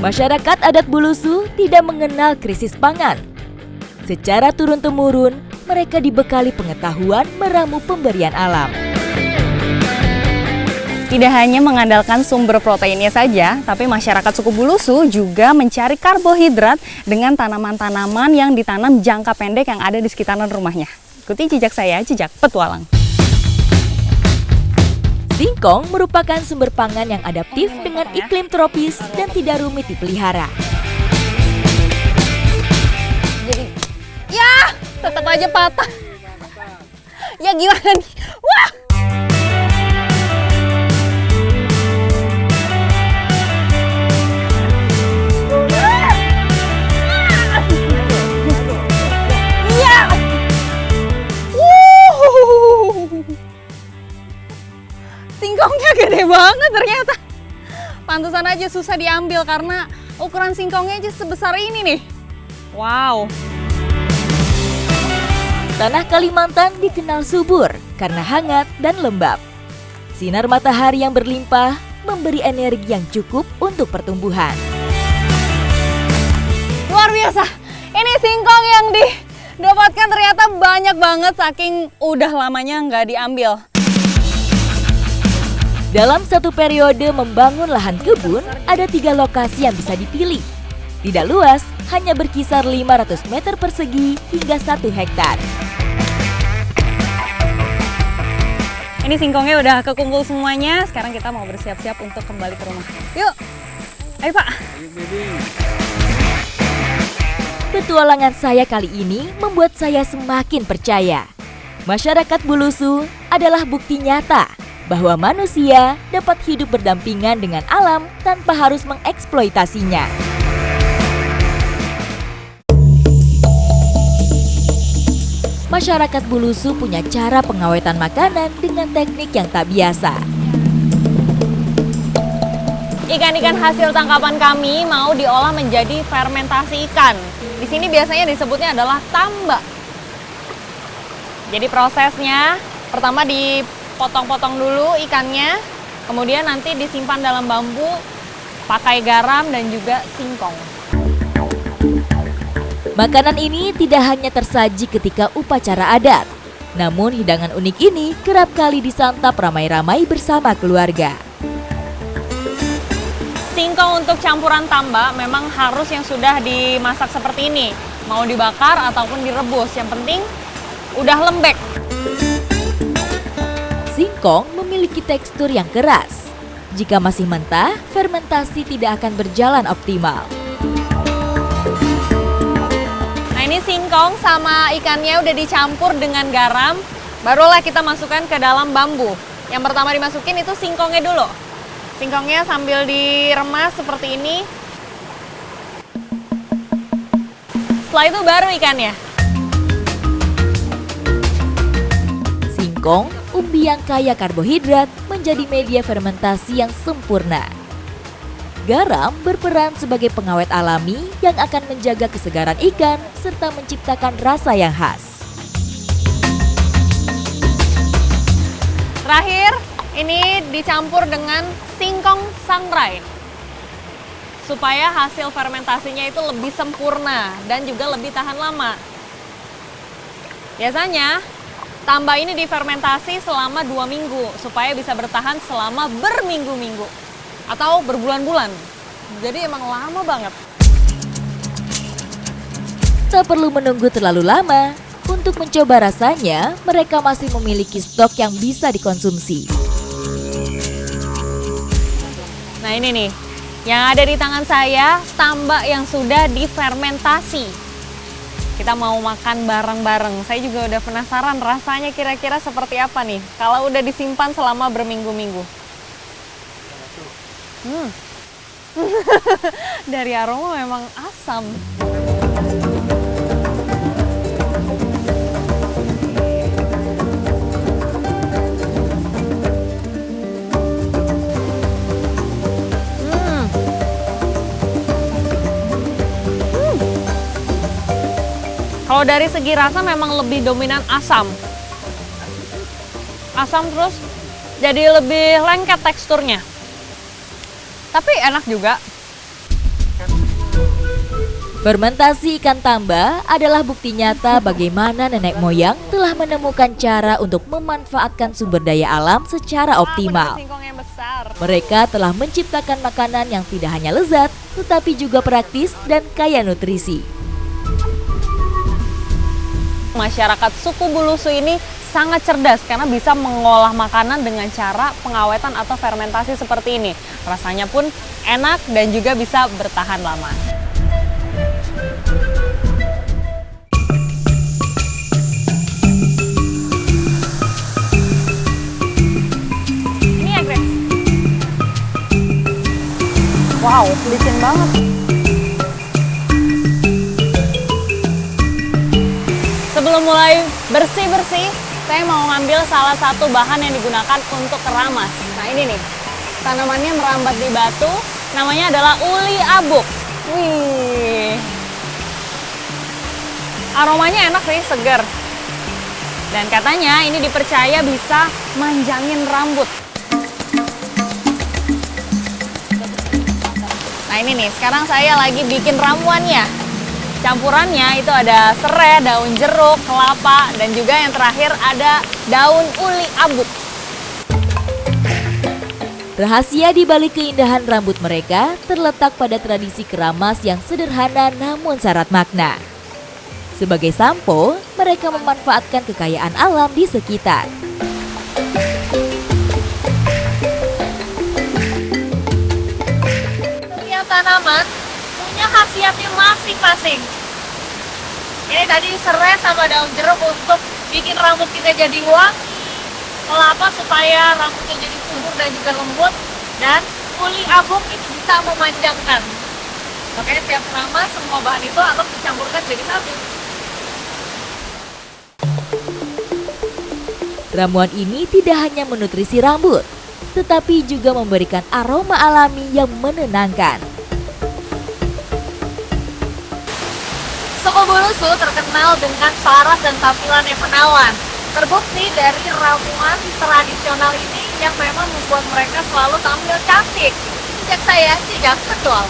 Masyarakat adat Bulusu tidak mengenal krisis pangan. Secara turun-temurun, mereka dibekali pengetahuan meramu pemberian alam. Tidak hanya mengandalkan sumber proteinnya saja, tapi masyarakat suku Bulusu juga mencari karbohidrat dengan tanaman-tanaman yang ditanam jangka pendek yang ada di sekitaran rumahnya. Ikuti jejak saya, jejak petualang. Singkong merupakan sumber pangan yang adaptif dengan iklim tropis dan tidak rumit dipelihara. Jadi, ya tetap aja patah. Ya gimana nih? Wah! Singkongnya gede banget ternyata. Pantesan aja susah diambil karena ukuran singkongnya aja sebesar ini nih. Wow. Tanah Kalimantan dikenal subur karena hangat dan lembab. Sinar matahari yang berlimpah memberi energi yang cukup untuk pertumbuhan. Luar biasa. Ini singkong yang didapatkan ternyata banyak banget saking udah lamanya nggak diambil. Dalam satu periode membangun lahan kebun, ada 3 lokasi yang bisa dipilih. Tidak luas, hanya berkisar 500 meter persegi hingga 1 hektar. Ini singkongnya udah kekumpul semuanya, sekarang kita mau bersiap-siap untuk kembali ke rumah. Yuk, ayo Pak. Petualangan saya kali ini membuat saya semakin percaya. Masyarakat Bulusu adalah bukti nyata bahwa manusia dapat hidup berdampingan dengan alam tanpa harus mengeksploitasinya. Masyarakat Bulusu punya cara pengawetan makanan dengan teknik yang tak biasa. Ikan-ikan hasil tangkapan kami mau diolah menjadi fermentasi ikan. Di sini biasanya disebutnya adalah tamba. Jadi prosesnya pertama dipotong-potong dulu ikannya, kemudian nanti disimpan dalam bambu, pakai garam dan juga singkong. Makanan ini tidak hanya tersaji ketika upacara adat, namun hidangan unik ini kerap kali disantap ramai-ramai bersama keluarga. Singkong untuk campuran tamba memang harus yang sudah dimasak seperti ini. Mau dibakar ataupun direbus, yang penting udah lembek. Singkong memiliki tekstur yang keras. Jika masih mentah, fermentasi tidak akan berjalan optimal. Nah ini singkong sama ikannya udah dicampur dengan garam, barulah kita masukkan ke dalam bambu. Yang pertama dimasukin itu singkongnya dulu. Singkongnya sambil diremas seperti ini. Setelah itu baru ikannya. Singkong, umbi yang kaya karbohidrat, menjadi media fermentasi yang sempurna. Garam berperan sebagai pengawet alami yang akan menjaga kesegaran ikan serta menciptakan rasa yang khas. Terakhir, ini dicampur dengan singkong sangrai supaya hasil fermentasinya itu lebih sempurna dan juga lebih tahan lama. Biasanya, tamba ini difermentasi selama 2 minggu supaya bisa bertahan selama berminggu-minggu atau berbulan-bulan. Jadi emang lama banget. Tak perlu menunggu terlalu lama. Untuk mencoba rasanya, mereka masih memiliki stok yang bisa dikonsumsi. Nah ini nih, yang ada di tangan saya, tamba yang sudah difermentasi. Kita mau makan bareng-bareng. Saya juga udah penasaran rasanya kira-kira seperti apa nih kalau udah disimpan selama berminggu-minggu. Dari aroma memang asam. Kalau dari segi rasa memang lebih dominan asam. Asam terus jadi lebih lengket teksturnya. Tapi enak juga. Fermentasi ikan tamba adalah bukti nyata bagaimana nenek moyang telah menemukan cara untuk memanfaatkan sumber daya alam secara optimal. Mereka telah menciptakan makanan yang tidak hanya lezat, tetapi juga praktis dan kaya nutrisi. Masyarakat suku Bulusu ini sangat cerdas karena bisa mengolah makanan dengan cara pengawetan atau fermentasi seperti ini. Rasanya pun enak dan juga bisa bertahan lama. Ini ya, Grace. Wow, licin banget. Sebelum mulai bersih-bersih, saya mau ngambil salah satu bahan yang digunakan untuk keramas. Nah ini nih, tanamannya merambat di batu, namanya adalah uli abuk. Wih, aromanya enak sih, seger. Dan katanya ini dipercaya bisa manjangin rambut. Nah ini nih, sekarang saya lagi bikin ramuannya. Campurannya itu ada serai, daun jeruk, kelapa, dan juga yang terakhir ada daun uli abuk. Rahasia di balik keindahan rambut mereka terletak pada tradisi keramas yang sederhana namun syarat makna. Sebagai sampo, mereka memanfaatkan kekayaan alam di sekitar. Setiap tanaman punya khasiatnya masing-masing. Ini tadi serai sama daun jeruk untuk bikin rambut kita jadi wangi, kelapa supaya rambutnya jadi subur dan juga lembut, dan uli abuk itu bisa memanjangkan. Makanya setiap keramas semua bahan itu harus dicampurkan jadi satu. Ramuan ini tidak hanya menutrisi rambut, tetapi juga memberikan aroma alami yang menenangkan. Suku Bulusu terkenal dengan paras dan tampilan yang menawan. Terbukti dari ramuan tradisional ini yang memang membuat mereka selalu tampil cantik. Sejak saya tidak betul.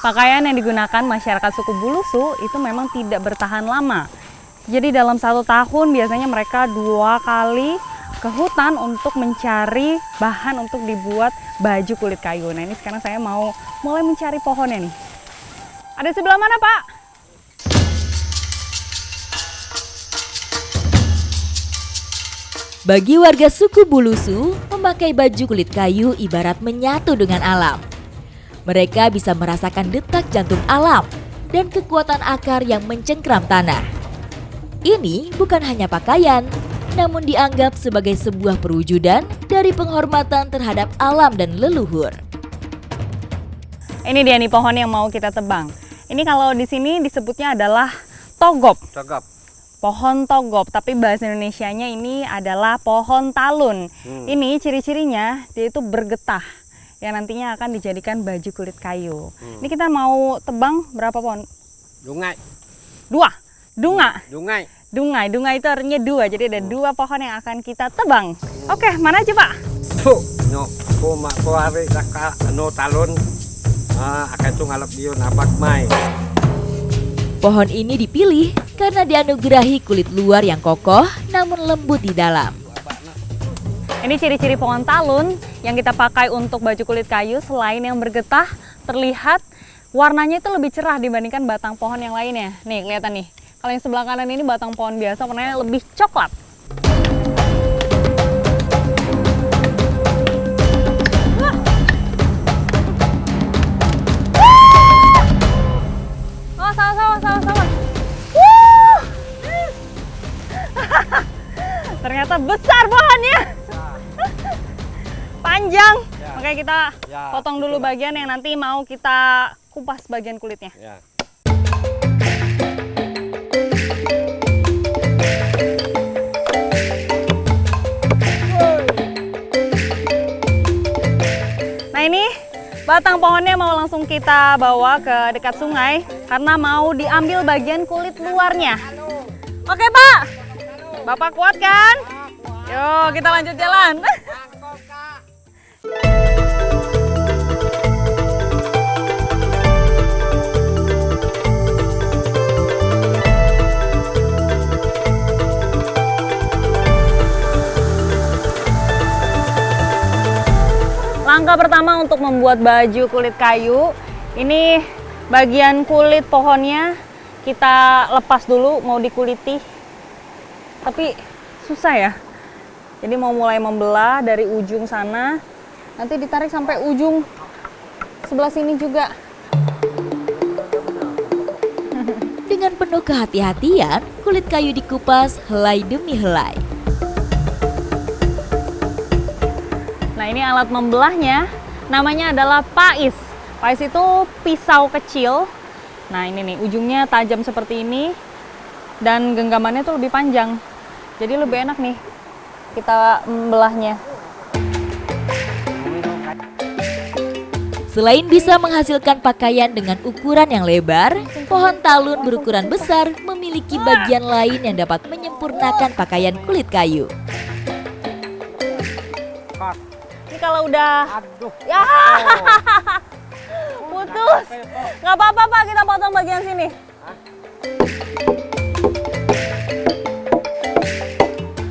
Pakaian yang digunakan masyarakat suku Bulusu itu memang tidak bertahan lama. Jadi dalam 1 tahun biasanya mereka 2 kali ke hutan untuk mencari bahan untuk dibuat baju kulit kayu. Nah ini sekarang saya mau mulai mencari pohonnya nih. Ada sebelah mana, Pak? Bagi warga suku Bulusu, memakai baju kulit kayu ibarat menyatu dengan alam. Mereka bisa merasakan detak jantung alam dan kekuatan akar yang mencengkram tanah. Ini bukan hanya pakaian, namun dianggap sebagai sebuah perwujudan dari penghormatan terhadap alam dan leluhur. Ini dia nih pohon yang mau kita tebang. Ini kalau di sini disebutnya adalah togop. Cakep. Pohon togop, tapi bahasa Indonesianya ini adalah pohon talun. Ini ciri-cirinya dia itu bergetah, yang nantinya akan dijadikan baju kulit kayu. Ini kita mau tebang berapa pohon? Dungai. 2. Dunga. Dungai. Dungai. Dungai itu artinya 2. Jadi ada 2 pohon yang akan kita tebang. Oke, mana aja, Pak? No, ko hari saka no talon. Akan tu ngalap dia napak mai. Pohon ini dipilih karena dianugerahi kulit luar yang kokoh namun lembut di dalam. Ini ciri-ciri pohon talun yang kita pakai untuk baju kulit kayu. Selain yang bergetah, terlihat warnanya itu lebih cerah dibandingkan batang pohon yang lainnya. Nih, kelihatan nih. Kalau yang sebelah kanan ini batang pohon biasa, warnanya lebih coklat. Oh, sama. Ternyata besar pohonnya. Panjang, makanya kita potong dulu bagian yang nanti mau kita kupas bagian kulitnya. Ya. Nah ini Batang pohonnya mau langsung kita bawa ke dekat sungai karena mau diambil bagian kulit luarnya. Oke Pak, Bapak kuat kan? Yuk kita lanjut jalan. Langkah pertama untuk membuat baju kulit kayu, ini bagian kulit pohonnya kita lepas dulu, mau dikuliti. Tapi susah ya. Jadi mau mulai membelah dari ujung sana, nanti ditarik sampai ujung sebelah sini juga. Dengan penuh kehati-hatian, kulit kayu dikupas helai demi helai. Nah ini alat membelahnya, namanya adalah pais. Pais itu pisau kecil. Nah ini nih, ujungnya tajam seperti ini. Dan genggamannya tuh lebih panjang. Jadi lebih enak nih kita membelahnya. Selain bisa menghasilkan pakaian dengan ukuran yang lebar, pohon talun berukuran besar memiliki bagian lain yang dapat menyempurnakan pakaian kulit kayu. Ini kalau udah, ya putus, nggak apa-apa Pak, kita potong bagian sini.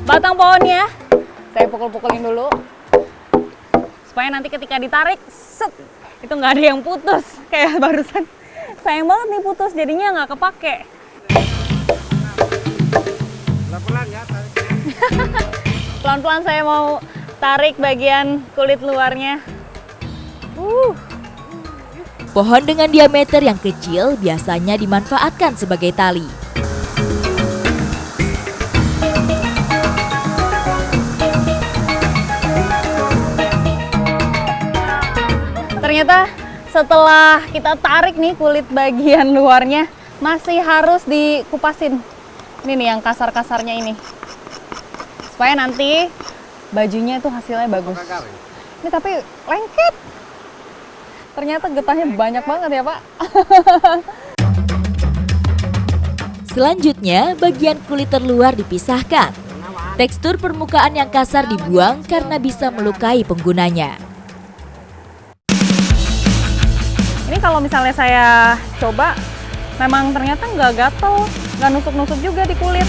Batang pohonnya, saya pukul-pukulin dulu, supaya nanti ketika ditarik, set, itu nggak ada yang putus, kayak barusan. Sayang banget nih putus, jadinya nggak kepake. Pelan-pelan ya. Pelan-pelan saya mau tarik bagian kulit luarnya. Pohon dengan diameter yang kecil biasanya dimanfaatkan sebagai tali. Ternyata setelah kita tarik nih kulit bagian luarnya, masih harus dikupasin. Ini nih yang kasar-kasarnya ini. Supaya nanti bajunya itu hasilnya bagus. Ini tapi lengket. Ternyata getahnya banyak banget ya Pak. Selanjutnya, bagian kulit terluar dipisahkan. Tekstur permukaan yang kasar dibuang karena bisa melukai penggunanya. Ini kalau misalnya saya coba, memang ternyata nggak gatel, nggak nusuk-nusuk juga di kulit.